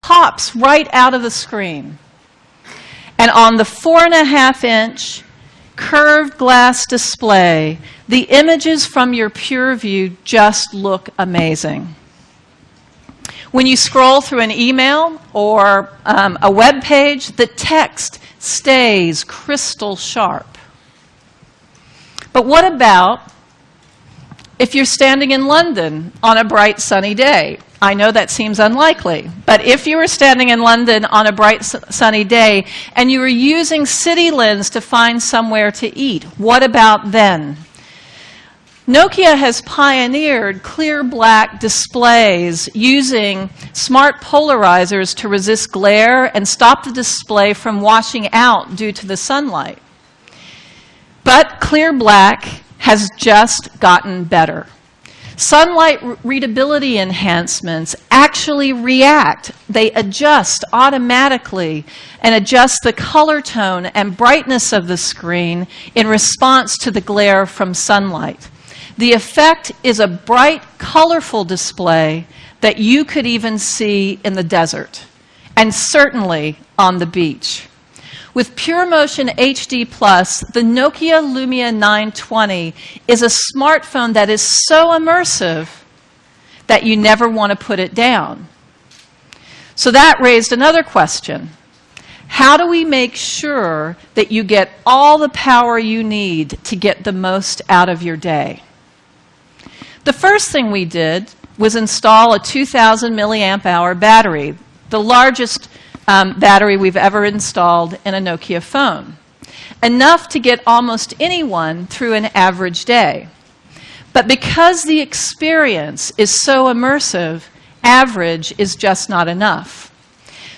pops right out of the screen. And on the 4.5-inch curved glass display, the images from your PureView just look amazing. When you scroll through an email or a web page, the text stays crystal sharp. But what about if you're standing in London on a bright sunny day? I know that seems unlikely, but if you were standing in London on a bright sunny day and you were using CityLens to find somewhere to eat, what about then? Nokia has pioneered clear black displays using smart polarizers to resist glare and stop the display from washing out due to the sunlight. But clear black has just gotten better. Sunlight readability enhancements actually react. They adjust automatically and adjust the color tone and brightness of the screen in response to the glare from sunlight. The effect is a bright, colorful display that you could even see in the desert, and certainly on the beach. With PureMotion HD+, the Nokia Lumia920 is a smartphone that is so immersive that you never want to put it down. So that raised another question. How do we make sure that you get all the power you need to get the most out of your day? The first thing we did was install a 2,000 milliamp hour battery, the largest battery we've ever installed in a Nokia phone. Enough to get almost anyone through an average day. But because the experience is so immersive, average is just not enough.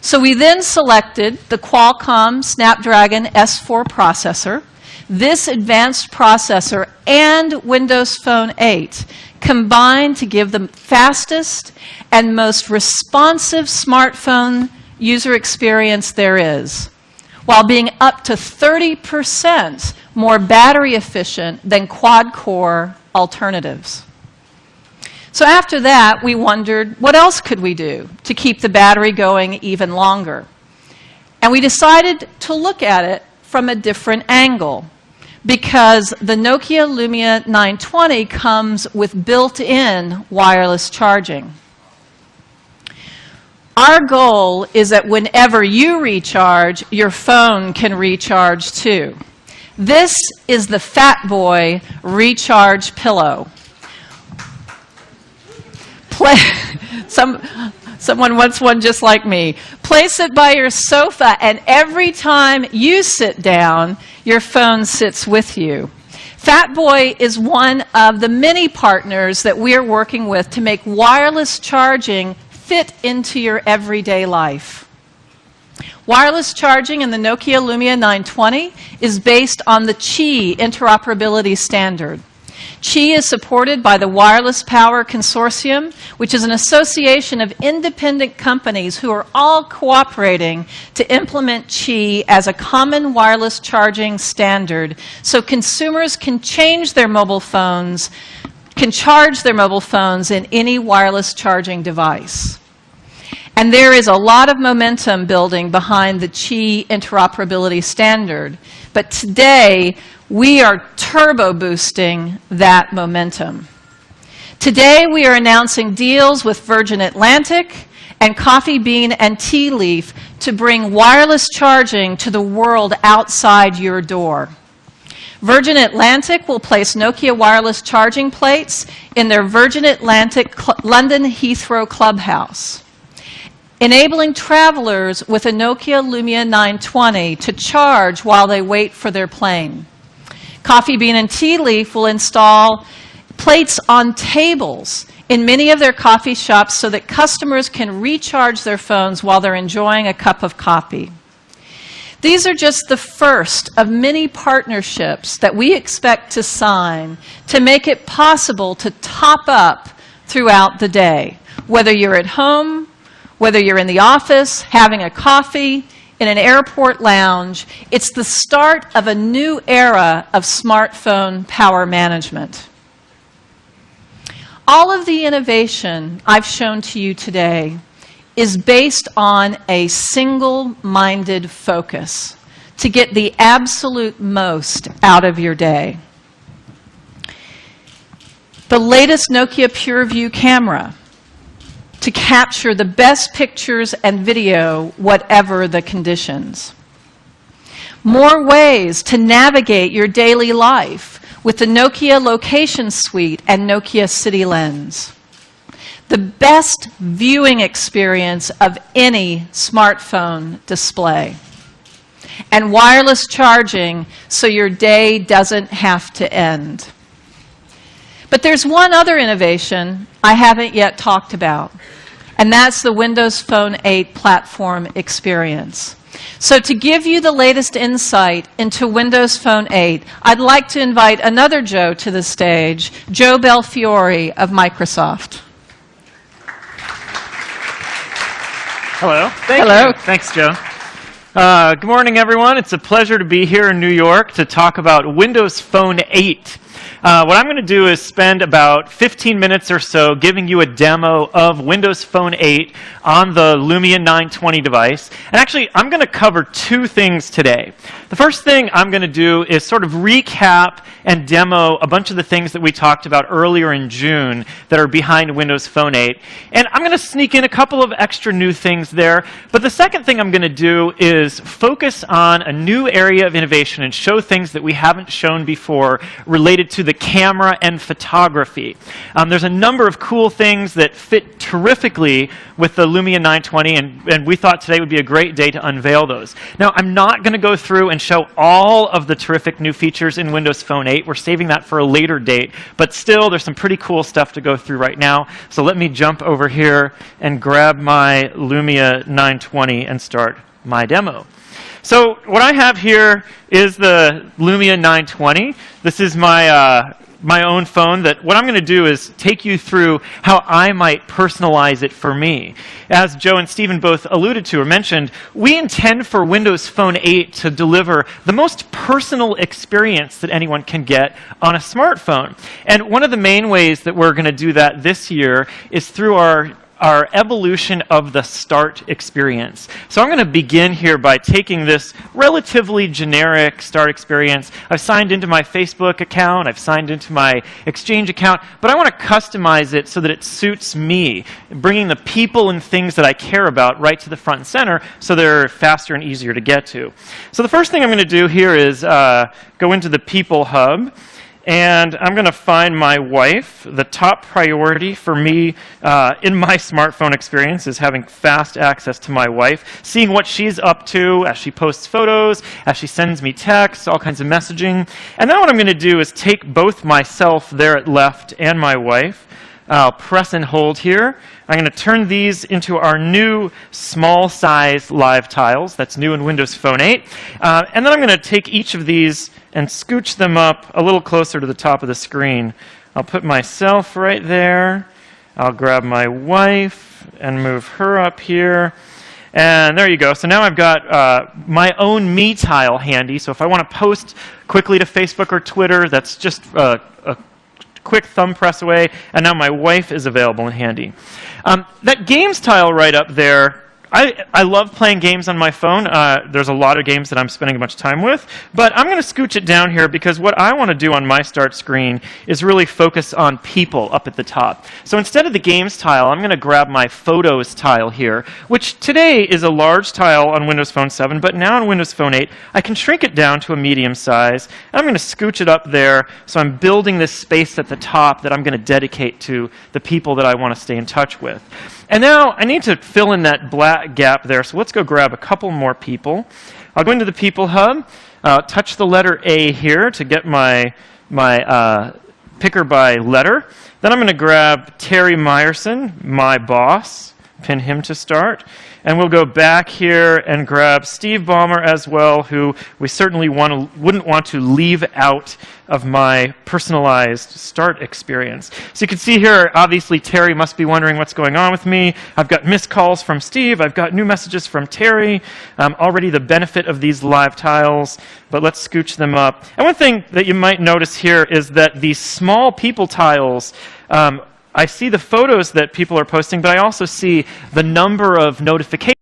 So we then selected the Qualcomm Snapdragon S4 processor. This advanced processor and Windows Phone 8 combined to give the fastest and most responsive smartphone user experience there is, while being up to 30% more battery efficient than quad-core alternatives. So after that, we wondered, what else could we do to keep the battery going even longer? And we decided to look at it from a different angle, because the Nokia Lumia920 comes with built-in wireless charging. Our goal is that whenever you recharge, your phone can recharge too. This is the Fat Boy Recharge Pillow. Someone wants one just like me. Place it by your sofa, and every time you sit down, your phone sits with you. Fat Boy is one of the many partners that we are working with to make wireless charging fit into your everyday life. Wireless charging in the Nokia Lumia920 is based on the Qi interoperability standard. Qi is supported by the Wireless Power Consortium, which is an association of independent companies who are all cooperating to implement Qi as a common wireless charging standard so consumers can charge their mobile phones in any wireless charging device. And there is a lot of momentum building behind the Qi interoperability standard. But today, we are turbo boosting that momentum. Today, we are announcing deals with Virgin Atlantic and Coffee Bean and Tea Leaf to bring wireless charging to the world outside your door. Virgin Atlantic will place Nokia wireless charging plates in their Virgin Atlantic London Heathrow clubhouse, enabling travelers with a Nokia Lumia920 to charge while they wait for their plane. Coffee Bean and Tea Leaf will install plates on tables in many of their coffee shops so that customers can recharge their phones while they're enjoying a cup of coffee. These are just the first of many partnerships that we expect to sign to make it possible to top up throughout the day, whether you're at home, whether you're in the office, having a coffee, in an airport lounge. It's the start of a new era of smartphone power management. All of the innovation I've shown to you today is based on a single-minded focus to get the absolute most out of your day. The latest Nokia PureView camera to capture the best pictures and video, whatever the conditions. More ways to navigate your daily life with the Nokia Location Suite and Nokia City Lens. The best viewing experience of any smartphone display. And wireless charging so your day doesn't have to end. But there's one other innovation I haven't yet talked about, and that's the Windows Phone 8 platform experience. So to give you the latest insight into Windows Phone 8, I'd like to invite another Joe to the stage, Joe Belfiore of Microsoft. Hello. Hello. You. Thanks, Joe. Good morning, everyone. It's a pleasure to be here in New York to talk about Windows Phone 8. What I'm going to do is spend about 15 minutes or so giving you a demo of Windows Phone 8 on the Lumia920 device. And actually, I'm going to cover two things today. The first thing I'm going to do is sort of recap and demo a bunch of the things that we talked about earlier in June that are behind Windows Phone 8. And I'm going to sneak in a couple of extra new things there. But the second thing I'm going to do is focus on a new area of innovation and show things that we haven't shown before related to the camera and photography. There's a number of cool things that fit terrifically with the Lumia920, and we thought today would be a great day to unveil those. Now, I'm not going to go through and show all of the terrific new features in Windows Phone 8. We're saving that for a later date, but still, there's some pretty cool stuff to go through right now. So let me jump over here and grab my Lumia920 and start my demo. So what I have here is the Lumia920. This is my my own phone. That what I'm going to do is take you through how I might personalize it for me. As Joe and Stephen both alluded to or mentioned, we intend for Windows Phone 8 to deliver the most personal experience that anyone can get on a smartphone. And one of the main ways that we're going to do that this year is through our evolution of the Start experience. So I'm going to begin here by taking this relatively generic Start experience. I've signed into my Facebook account, I've signed into my Exchange account, but I want to customize it so that it suits me, bringing the people and things that I care about right to the front and center so they're faster and easier to get to. So the first thing I'm going to do here is go into the People Hub. And I'm going to find my wife. The top priority for me in my smartphone experience is having fast access to my wife, seeing what she's up to as she posts photos, as she sends me texts, all kinds of messaging. And then what I'm going to do is take both myself there at left and my wife. I'll press and hold here. I'm going to turn these into our new small size live tiles. That's new in Windows Phone 8. And then I'm going to take each of these and scooch them up a little closer to the top of the screen. I'll put myself right there. I'll grab my wife and move her up here. And there you go. So now I've got my own me tile handy. So if I want to post quickly to Facebook or Twitter, that's just a quick thumb press away, and now my wife is available and handy. That games tile right up there, I love playing games on my phone. There's a lot of games that I'm spending much time with, but I'm going to scooch it down here because what I want to do on my start screen is really focus on people up at the top. So instead of the games tile, I'm going to grab my photos tile here, which today is a large tile on Windows Phone 7, but now on Windows Phone 8, I can shrink it down to a medium size. And I'm going to scooch it up there, so I'm building this space at the top that I'm going to dedicate to the people that I want to stay in touch with. And now I need to fill in that black gap there, so let's go grab a couple more people. I'll go into the People Hub, touch the letter A here to get my picker by letter. Then I'm going to grab Terry Meyerson, my boss, pin him to start. And we'll go back here and grab Steve Ballmer as well, who we certainly wouldn't want to leave out of my personalized start experience. So you can see here, obviously, Terry must be wondering what's going on with me. I've got missed calls from Steve. I've got new messages from Terry. Already the benefit of these live tiles, but let's scooch them up. And one thing that you might notice here is that these small people tiles I see the photos that people are posting, but I also see the number of notifications